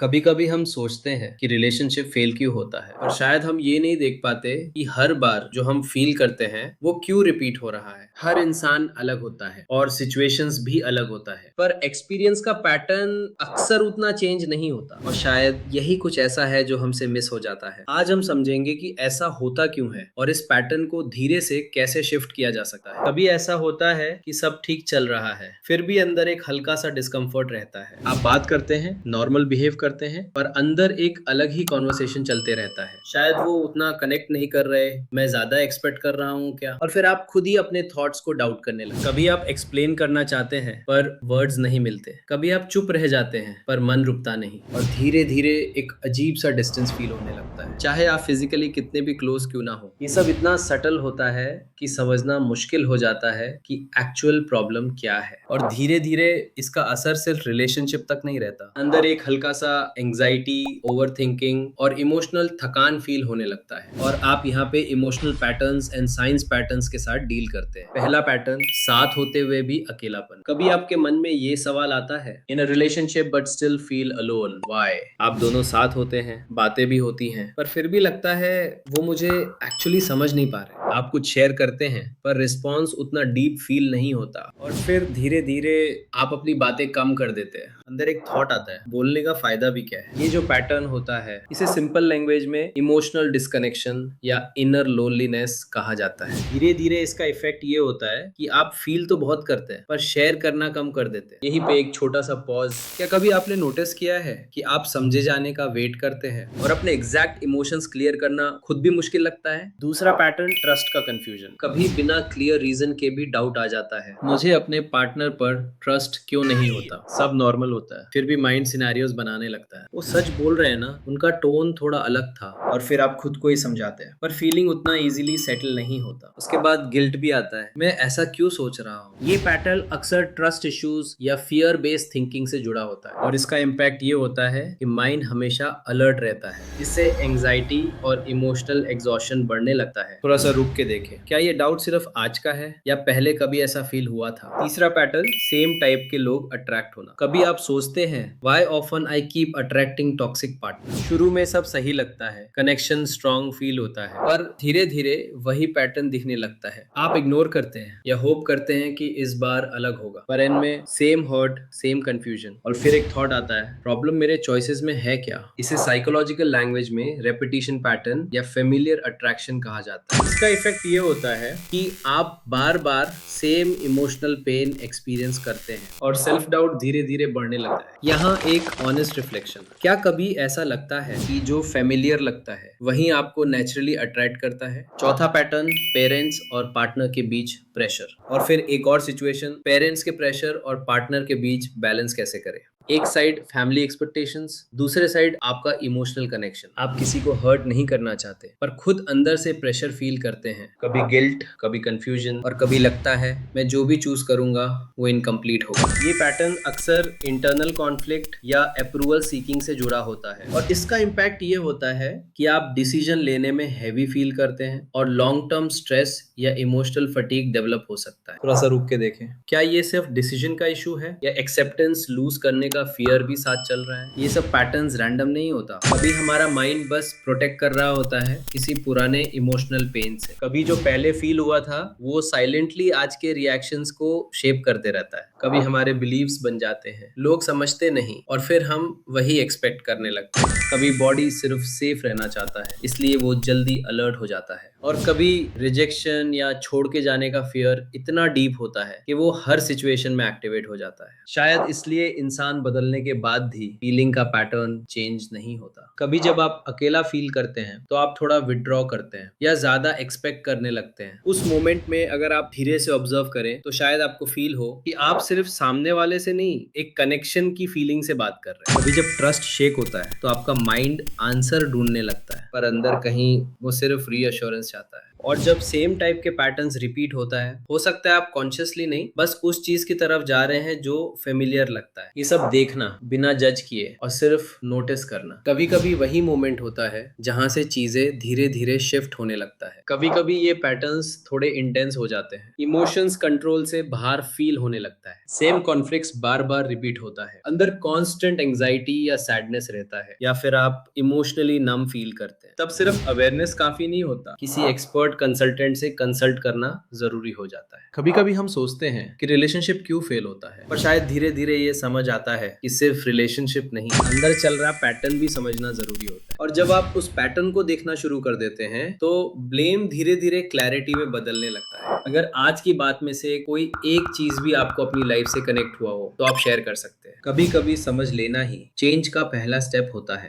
कभी कभी हम सोचते हैं कि रिलेशनशिप फेल क्यों होता है और शायद हम ये नहीं देख पाते कि हर बार जो हम फील करते हैं वो क्यों रिपीट हो रहा है। हर इंसान अलग होता है और सिचुएशंस भी अलग होता है, पर एक्सपीरियंस का पैटर्न अक्सर उतना चेंज नहीं होता और शायद यही कुछ ऐसा है जो हमसे मिस हो जाता है। आज हम समझेंगे कि ऐसा होता क्यों है और इस पैटर्न को धीरे से कैसे शिफ्ट किया जा सकता है। कभी ऐसा होता है कि सब ठीक चल रहा है, फिर भी अंदर एक हल्का सा डिस्कम्फर्ट रहता है। आप बात करते हैं, नॉर्मल बिहेव करते हैं, पर अंदर एक अलग ही कॉन्वर्सेशन चलते रहता है। शायद वो उतना कनेक्ट नहीं कर रहे, मैं ज्यादा एक्सपेक्ट कर रहा हूँ क्या, और फिर आप खुद ही अपने थॉट्स को डाउट करने लगते। कभी आप एक्सप्लेन करना चाहते हैं पर वर्ड्स नहीं मिलते, कभी आप चुप रह जाते हैं पर मन रुकता नहीं, और धीरे धीरे एक अजीब सा डिस्टेंस फील होने लगता है, चाहे आप फिजिकली कितने भी क्लोज क्यों ना हो। ये सब इतना सटल होता है कि समझना मुश्किल हो जाता है कि एक्चुअल प्रॉब्लम क्या है। और धीरे धीरे इसका असर सिर्फ रिलेशनशिप तक नहीं रहता, अंदर एक हल्का सा एंजाइटी, ओवर थिंकिंग और इमोशनल थकान फील होने लगता है। और आप यहाँ पे emotional patterns and science patterns के साथ डील करते हैं। पहला पैटर्न, साथ होते हुए भी अकेलापन। कभी आपके मन में ये सवाल आता है, in a relationship but still feel alone, why. आप दोनों साथ होते हैं, बातें भी होती हैं, पर फिर भी लगता है वो मुझे एक्चुअली समझ नहीं पा रहे। आप कुछ शेयर करते हैं पर रिस्पॉन्स उतना डीप फील नहीं होता, और फिर धीरे धीरे आप अपनी बातें कम कर देते हैं। अंदर एक थॉट आता है, बोलने का फायदा भी क्या है। ये जो पैटर्न होता है इसे सिंपल लैंग्वेज में इमोशनल डिस्कनेक्शन या इनर लोनलीनेस कहा जाता है। धीरे धीरे इसका इफेक्ट ये होता है कि आप फील तो बहुत करते हैं पर शेयर करना कम कर देते हैं। यहीं पे एक छोटा सा पॉज, क्या कभी आपने नोटिस किया है कि आप समझे जाने का वेट करते हैं और अपने एग्जैक्ट इमोशंस क्लियर करना खुद भी मुश्किल लगता है। दूसरा पैटर्न, ट्रस्ट का कंफ्यूजन। कभी बिना क्लियर रीजन के भी डाउट आ जाता है, मुझे अपने पार्टनर पर ट्रस्ट क्यों नहीं होता। सब नॉर्मल होता है, फिर भी माइंड सिनेरियोस बनाने लगता है। वो सच बोल रहे हैं ना, उनका टोन थोड़ा अलग था, और फिर आप खुद को ही समझाते हैं, पर फीलिंग उतना इजीली सेटल नहीं होता। उसके बाद गिल्ट भी आता है, मैं ऐसा क्यों सोच रहा हूँ। ये पैटर्न अक्सर ट्रस्ट इश्यूज या फियर बेस्ड थिंकिंग से जुड़ा होता है, और इसका इम्पैक्ट ये होता है कि माइंड हमेशा अलर्ट रहता है। इससे एंजाइटी और इमोशनल एग्जॉशन बढ़ने लगता है। थोड़ा सा रुक के देखें, क्या ये डाउट सिर्फ आज का है या पहले कभी ऐसा फील हुआ था। तीसरा पैटर्न, सेम टाइप के लोग अट्रैक्ट होना। कभी आप सोचते हैं, why often I keep attracting toxic partner. शुरू में सब सही लगता है, कनेक्शन स्ट्रांग फील होता है, पर धीरे धीरे वही पैटर्न दिखने लगता है। आप इग्नोर करते हैं या होप करते हैं कि इस बार अलग होगा, पर एंड में सेम हर्ट, सेम कंफ्यूजन। और फिर एक थॉट आता है, प्रॉब्लम मेरे चॉइसेस में है क्या। इसे साइकोलॉजिकल लैंग्वेज में रेपिटेशन पैटर्न या फेमिलियर अट्रैक्शन कहा जाता है। इसका इफेक्ट ये होता है कि आप बार बार सेम इमोशनल पेन एक्सपीरियंस करते हैं और सेल्फ डाउट धीरे धीरे बढ़ने लगता है। यहाँ एक ऑनेस्ट रिफ्लेक्शन, क्या कभी ऐसा लगता है कि जो फेमिलियर लगता है वही आपको नेचुरली अट्रैक्ट करता है। चौथा पैटर्न, पेरेंट्स और पार्टनर के बीच प्रेशर। और फिर एक और सिचुएशन, पेरेंट्स के प्रेशर और पार्टनर के बीच बैलेंस कैसे करें। एक साइड फैमिली एक्सपेक्टेशंस, दूसरे साइड आपका इमोशनल कनेक्शन। आप किसी को हर्ट नहीं करना चाहते पर खुद अंदर से प्रेशर फील करते हैं, कभी गिल्ट, कभी कंफ्यूजन, और कभी लगता है मैं जो भी चूज करूंगा वो इनकम्प्लीट होगा। ये पैटर्न अक्सर इंटरनल कॉन्फ्लिक्ट या अप्रूवल सीकिंग से जुड़ा होता है, और इसका इम्पैक्ट ये होता है कि आप डिसीजन लेने में हैवी फील करते हैं और लॉन्ग टर्म स्ट्रेस या इमोशनल फटीग डेवलप हो सकता है। थोड़ा सा रुक के देखें, क्या ये सिर्फ डिसीजन का इशू है या एक्सेप्टेंस लूज करने का फियर भी साथ चल रहा है। ये सब पैटर्न्स रैंडम नहीं होता, कभी हमारा माइंड बस प्रोटेक्ट कर रहा होता है किसी पुराने इमोशनल पेन से। कभी जो पहले फील हुआ था वो साइलेंटली आज के रिएक्शंस को शेप करते रहता है। कभी हमारे बिलीव्स बन जाते हैं, लोग समझते नहीं और फिर हम वही एक्सपेक्ट करने लगते हैं। कभी बॉडी सिर्फ सेफ रहना चाहता है इसलिए वो जल्दी अलर्ट हो जाता है, और कभी रिजेक्शन या छोड़ के जाने का फियर इतना डीप होता है कि वो हर सिचुएशन में एक्टिवेट हो जाता है। शायद इसलिए इंसान बदलने के बाद भी फीलिंग का पैटर्न चेंज नहीं होता। कभी जब आप अकेला फील करते हैं तो आप थोड़ा विड्रॉ करते हैं या ज्यादा एक्सपेक्ट करने लगते हैं। उस मोमेंट में अगर आप धीरे से ऑब्जर्व करें तो शायद आपको फील हो कि आप सिर्फ सामने वाले से नहीं, एक कनेक्शन की फीलिंग से बात कर रहे हैं। कभी जब ट्रस्ट शेक होता है तो आपका माइंड आंसर ढूंढने लगता है, पर अंदर कहीं वो सिर्फ रीअश्योरेंस चाहता है। और जब सेम टाइप के पैटर्न्स रिपीट होता है, हो सकता है आप कॉन्शियसली नहीं, बस उस चीज की तरफ जा रहे हैं जो फेमिलियर लगता है। ये सब देखना बिना जज किए और सिर्फ नोटिस करना, कभी कभी वही मोमेंट होता है जहां से चीजें धीरे धीरे शिफ्ट होने लगता है। कभी कभी ये पैटर्न्स थोड़े इंटेंस हो जाते हैं, इमोशंस कंट्रोल से बाहर फील होने लगता है, सेम कॉन्फ्लिक्ट्स बार बार रिपीट होता है, अंदर कांस्टेंट एंजाइटी या सैडनेस रहता है, या फिर आप इमोशनली नम फील करते हैं। तब सिर्फ अवेयरनेस काफी नहीं होता, किसी एक्सपर्ट कंसल्टेंट से कंसल्ट करना जरूरी हो जाता है। कभी कभी हम सोचते हैं कि रिलेशनशिप क्यों फेल होता है, पर शायद धीरे धीरे ये समझ आता है कि सिर्फ रिलेशनशिप नहीं, अंदर चल रहा पैटर्न भी समझना जरूरी होता है। और जब आप उस पैटर्न को देखना शुरू कर देते हैं तो ब्लेम धीरे धीरे क्लैरिटी में बदलने लगता है। अगर आज की बात में से कोई एक चीज भी आपको अपनी लाइफ से कनेक्ट हुआ हो तो आप शेयर कर सकते हैं। कभी कभी समझ लेना ही चेंज का पहला स्टेप होता है।